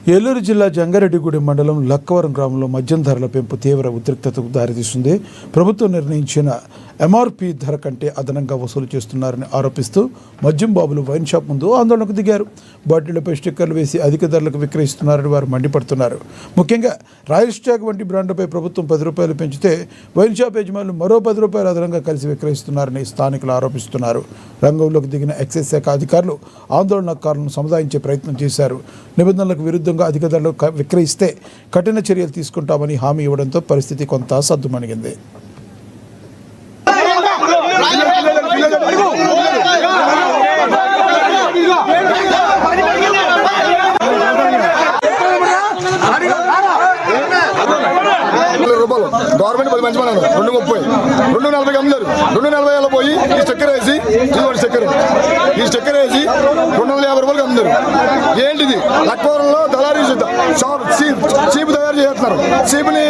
ఏలూరు జిల్లా జంగారెడ్డిగూడెం మండలం లక్కవరం గ్రామంలో మద్యం ధరల పెంపు తీవ్ర ఉద్రిక్తతకు దారితీస్తుంది. ప్రభుత్వం నిర్ణయించిన ఎంఆర్పీ ధర కంటే అదనంగా వసూలు చేస్తున్నారని ఆరోపిస్తూ మద్యం బాబులు వైన్ షాప్ ముందు ఆందోళనకు దిగారు. బాటిళ్లపై స్టిక్కర్లు వేసి అధిక ధరలకు విక్రయిస్తున్నారని వారు మండిపడుతున్నారు. ముఖ్యంగా రాయల్ స్టాగ్ వంటి బ్రాండ్లపై ప్రభుత్వం 10 రూపాయలు పెంచితే వైన్ షాప్ యజమానులు మరో 10 రూపాయలు అదనంగా కలిసి విక్రయిస్తున్నారని స్థానికులు ఆరోపిస్తున్నారు. రంగంలోకి దిగిన ఎక్సైజ్ శాఖ అధికారులు ఆందోళనకారులను సముదాయించే ప్రయత్నం చేశారు. నిబంధనలకు విరుద్ధంగా అధిక ధరలు విక్రయిస్తే కఠిన చర్యలు తీసుకుంటామని హామీ ఇవ్వడంతో పరిస్థితి కొంత సద్దుమణిగింది. గవర్నమెంట్ 10 మంచి మనం 230 240 అమ్ముతారు. 240 పోయి ఈ స్టిక్కర్ వేసి ఈ స్టిక్కర్ వేసి 250 రూపాయలకి అమ్ముతారు. ఏంటిది? లక్కవరంలో దళారీ షాప్ చీప్ తయారు చేస్తున్నారు. చీప్ని